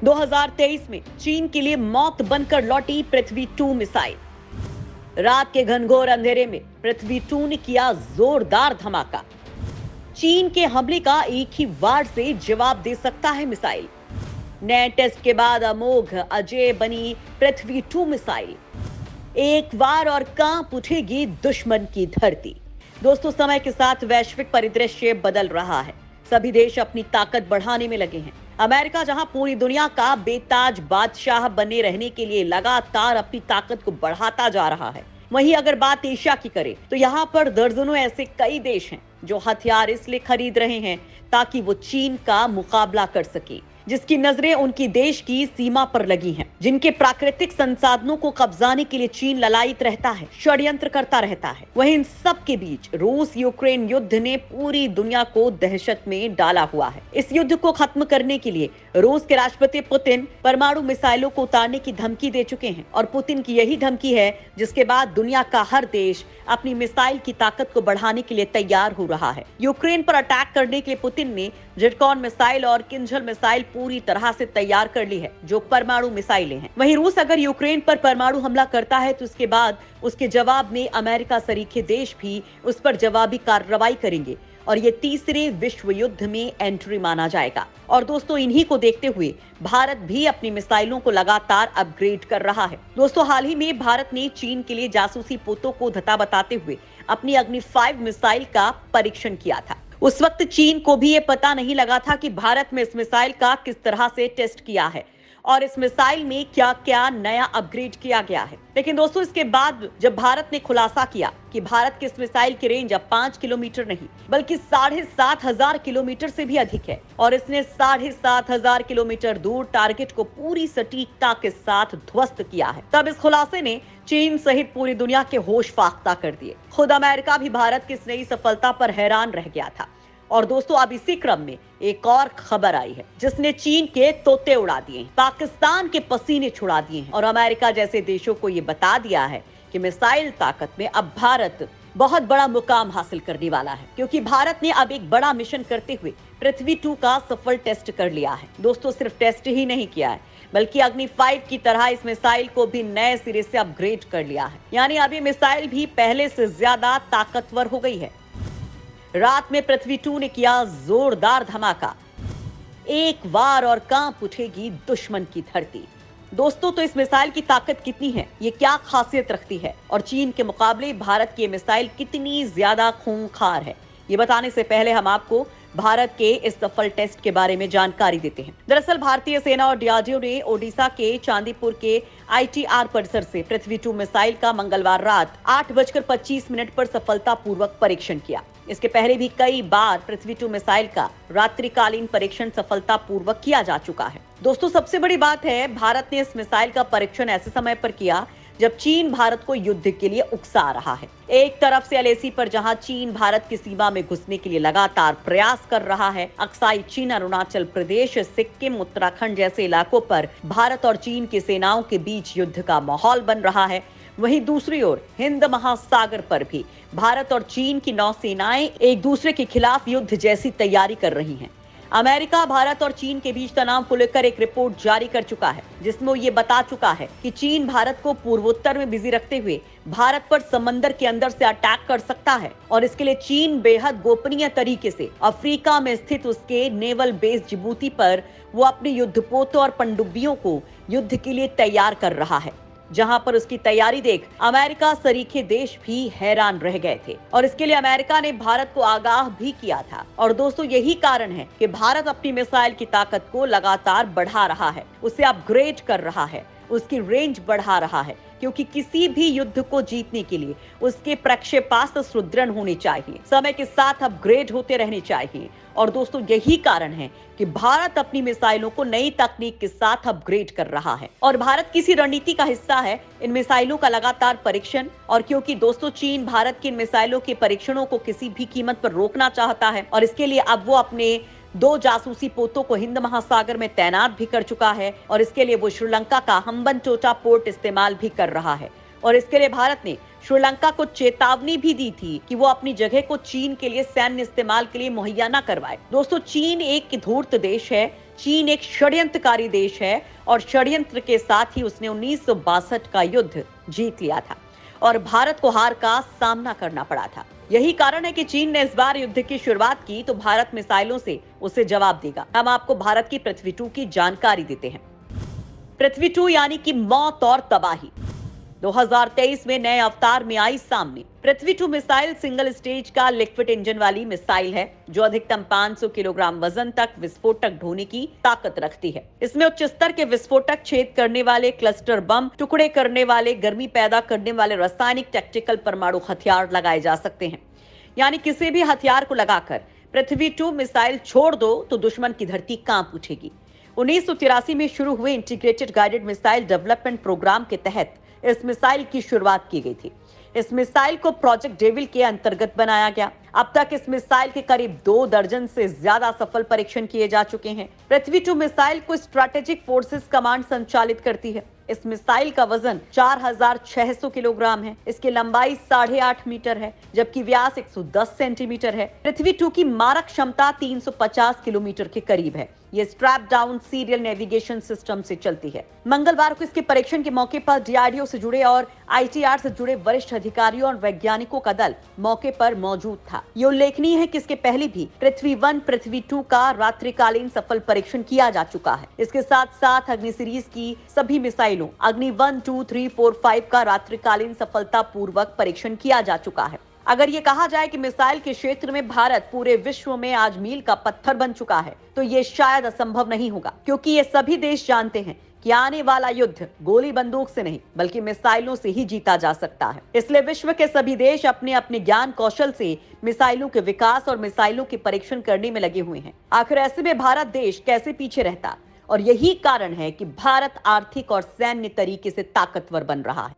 2023 में चीन के लिए मौत बनकर लौटी पृथ्वी 2 मिसाइल। रात के घनघोर अंधेरे में पृथ्वी 2 ने किया जोरदार धमाका। चीन के हमले का एक ही वार से जवाब दे सकता है मिसाइल। नए टेस्ट के बाद अमोघ अजय बनी पृथ्वी 2 मिसाइल। एक वार और कांप उठेगी दुश्मन की धरती। दोस्तों, समय के साथ वैश्विक परिदृश्य बदल रहा है। सभी देश अपनी ताकत बढ़ाने में लगे हैं। अमेरिका, जहां पूरी दुनिया का बेताज बादशाह बने रहने के लिए लगातार अपनी ताकत को बढ़ाता जा रहा है, वहीं अगर बात एशिया की करें तो यहाँ पर दर्जनों ऐसे कई देश हैं जो हथियार इसलिए खरीद रहे हैं ताकि वो चीन का मुकाबला कर सके, जिसकी नजरें उनकी देश की सीमा पर लगी हैं, जिनके प्राकृतिक संसाधनों को कब्जाने के लिए चीन ललायित रहता है, षड्यंत्र करता रहता है। वहीं इन सब के बीच रूस यूक्रेन युद्ध ने पूरी दुनिया को दहशत में डाला हुआ है। इस युद्ध को खत्म करने के लिए रूस के राष्ट्रपति पुतिन परमाणु मिसाइलों को उतारने की धमकी दे चुके हैं और पुतिन की यही धमकी है जिसके बाद दुनिया का हर देश अपनी मिसाइल की ताकत को बढ़ाने के लिए तैयार हो रहा है। यूक्रेन पर अटैक करने के लिए पुतिन ने जिरकॉन मिसाइल और किंजल मिसाइल पूरी तरह से तैयार कर ली है, जो परमाणु मिसाइलें हैं। वहीं रूस अगर यूक्रेन पर परमाणु हमला करता है तो उसके बाद उसके जवाब में अमेरिका सरीखे देश भी उस पर जवाबी कार्रवाई करेंगे और ये तीसरे विश्व युद्ध में एंट्री माना जाएगा। और दोस्तों, इन्हीं को देखते हुए भारत भी अपनी मिसाइलों को लगातार अपग्रेड कर रहा है। दोस्तों, हाल ही में भारत ने चीन के लिए जासूसी पोतों को धता बताते हुए अपनी अग्नि 5 मिसाइल का परीक्षण किया था। उस वक्त चीन को भी ये पता नहीं लगा था कि भारत में इस मिसाइल का किस तरह से टेस्ट किया है और इस मिसाइल में क्या क्या नया अपग्रेड किया गया है। लेकिन दोस्तों, इसके बाद जब भारत ने खुलासा किया कि भारत की इस मिसाइल की रेंज अब 5 किलोमीटर नहीं बल्कि 7,500 किलोमीटर से भी अधिक है और इसने 7,500 किलोमीटर दूर टारगेट को पूरी सटीकता के साथ ध्वस्त किया है, तब इस खुलासे ने चीन सहित पूरी दुनिया के होश फाख्ता कर दिए। खुद अमेरिका भी भारत की इस नई सफलता पर हैरान रह गया था। और दोस्तों, अब इसी क्रम में एक और खबर आई है जिसने चीन के तोते उड़ा दिए, पाकिस्तान के पसीने छुड़ा दिए हैं और अमेरिका जैसे देशों को ये बता दिया है कि मिसाइल ताकत में अब भारत बहुत बड़ा मुकाम हासिल करने वाला है, क्योंकि भारत ने अब एक बड़ा मिशन करते हुए पृथ्वी 2 का सफल टेस्ट कर लिया है। दोस्तों, सिर्फ टेस्ट ही नहीं किया है बल्कि अग्नि 5 की तरह इस मिसाइल को भी नए सिरे से अपग्रेड कर लिया है। यानी अब ये मिसाइल भी पहले से ज्यादा ताकतवर हो गई है। रात में पृथ्वी 2 ने किया जोरदार धमाका। एक वार और कांप उठेगी दुश्मन की धरती। दोस्तों, तो इस मिसाइल की ताकत कितनी है, ये क्या खासियत रखती है और चीन के मुकाबले भारत की मिसाइल कितनी ज्यादा खूंखार है, ये बताने से पहले हम आपको भारत के इस सफल टेस्ट के बारे में जानकारी देते हैं। दरअसल भारतीय सेना और डीआरडीओ ने ओडिशा के चांदीपुर के आईटीआर परिसर से पृथ्वी 2 मिसाइल का मंगलवार रात 8:25 पर सफलतापूर्वक परीक्षण किया। इसके पहले भी कई बार पृथ्वी 2 मिसाइल का रात्रिकालीन परीक्षण सफलतापूर्वक किया जा चुका है। दोस्तों, सबसे बड़ी बात है, भारत ने इस मिसाइल का परीक्षण ऐसे समय पर किया जब चीन भारत को युद्ध के लिए उकसा रहा है। एक तरफ से एलएसी पर जहां चीन भारत की सीमा में घुसने के लिए लगातार प्रयास कर रहा है, अक्साई चीन, अरुणाचल प्रदेश, सिक्किम, उत्तराखंड जैसे इलाकों पर भारत और चीन की सेनाओं के बीच युद्ध का माहौल बन रहा है, वहीं दूसरी ओर हिंद महासागर पर भी भारत और चीन की नौसेनाएं एक दूसरे के खिलाफ युद्ध जैसी तैयारी कर रही हैं। अमेरिका भारत और चीन के बीच तनाव को लेकर एक रिपोर्ट जारी कर चुका है जिसमें वो ये बता चुका है कि चीन भारत को पूर्वोत्तर में बिजी रखते हुए भारत पर समंदर के अंदर से अटैक कर सकता है और इसके लिए चीन बेहद गोपनीय तरीके से अफ्रीका में स्थित उसके नेवल बेस जिबूती पर वो अपने युद्धपोतों और पनडुब्बियों को युद्ध के लिए तैयार कर रहा है, जहां पर उसकी तैयारी देख अमेरिका सरीखे देश भी हैरान रह गए थे और इसके लिए अमेरिका ने भारत को आगाह भी किया था। और दोस्तों, यही कारण है कि भारत अपनी मिसाइल की ताकत को लगातार बढ़ा रहा है, उसे अपग्रेड कर रहा है, उसकी रेंज बढ़ा रहा है, क्योंकि किसी भी युद्ध को जीतने के लिए उसके प्रक्षेपास्त्र सुदृढ़ होने चाहिए, समय के साथ अपग्रेड होते रहने चाहिए। और दोस्तों, यही कारण है कि भारत अपनी मिसाइलों को नई तकनीक के साथ अपग्रेड कर रहा है और भारत किसी रणनीति का हिस्सा है इन मिसाइलों का लगातार परीक्षण। और क्योंकि दोस्तों, चीन भारत की इन मिसाइलों के परीक्षणों को किसी भी कीमत पर रोकना चाहता है और इसके लिए अब वो अपने 2 जासूसी पोतों को हिंद महासागर में तैनात भी कर चुका है और इसके लिए वो श्रीलंका का हम्बनटोटा पोर्ट इस्तेमाल भी कर रहा है। और इसके लिए भारत ने श्रीलंका को चेतावनी भी दी थी कि वो अपनी जगह को चीन के लिए सैन्य इस्तेमाल के लिए मुहैया न करवाए। दोस्तों, चीन एक धूर्त देश है, चीन एक षड्यंत्रकारी देश है और षड्यंत्र के साथ ही उसने 1962 का युद्ध जीत लिया था और भारत को हार का सामना करना पड़ा था। यही कारण है कि चीन ने इस बार युद्ध की शुरुआत की तो भारत मिसाइलों से उसे जवाब देगा। हम आपको भारत की पृथ्वी 2 की जानकारी देते हैं। पृथ्वी 2 यानी कि मौत और तबाही 2023 में नए अवतार में आई सामने। पृथ्वी 2 मिसाइल सिंगल स्टेज का लिक्विड इंजन वाली मिसाइल है जो अधिकतम 500 किलोग्राम वजन तक विस्फोटक ढोने की ताकत रखती है। इसमें उच्च स्तर के विस्फोटक, छेद करने वाले क्लस्टर बम, टुकड़े करने वाले, गर्मी पैदा करने वाले रासायनिक टैक्टिकल परमाणु हथियार लगाए जा सकते हैं। यानी किसी भी हथियार को लगाकर पृथ्वी 2 मिसाइल छोड़ दो तो दुश्मन की धरती कांप उठेगी। 1983 में शुरू हुए integrated guided missile development programme के तहत इस मिसाइल की शुरुआत की गई थी। इस मिसाइल को प्रोजेक्ट डेविल के अंतर्गत बनाया गया। अब तक इस मिसाइल के करीब 2 दर्जन से ज्यादा सफल परीक्षण किए जा चुके हैं। पृथ्वी 2 मिसाइल को स्ट्रैटेजिक फोर्सेस कमांड संचालित करती है। इस मिसाइल का वजन 4600 किलोग्राम है। इसकी लंबाई 8.5 मीटर है जबकि व्यास 110 सेंटीमीटर है। पृथ्वी 2 की मारक क्षमता 350 किलोमीटर के करीब है। ये strap down serial navigation system से चलती है। मंगलवार को इसके परीक्षण के मौके पर डीआरडीओ से जुड़े और आईटीआर से जुड़े वरिष्ठ अधिकारियों और वैज्ञानिकों का दल मौके पर मौजूद था। ये उल्लेखनीय है कि इसके पहले भी पृथ्वी 1, पृथ्वी 2 का रात्रिकालीन सफल परीक्षण किया जा चुका है। इसके साथ साथ अग्नि सीरीज की सभी मिसाइलों अग्नि 1, 2, 3, 4, 5 का रात्रिकालीन सफलता पूर्वक परीक्षण किया जा चुका है। अगर ये कहा जाए कि मिसाइल के क्षेत्र में भारत पूरे विश्व में आज मील का पत्थर बन चुका है तो ये शायद असंभव नहीं होगा, क्योंकि ये सभी देश जानते हैं कि आने वाला युद्ध गोली बंदूक से नहीं बल्कि मिसाइलों से ही जीता जा सकता है। इसलिए विश्व के सभी देश अपने अपने ज्ञान कौशल से मिसाइलों के विकास और मिसाइलों के परीक्षण करने में लगे हुए हैं। आखिर ऐसे में भारत देश कैसे पीछे रहता, और यही कारण है कि भारत आर्थिक और सैन्य तरीके से ताकतवर बन रहा है।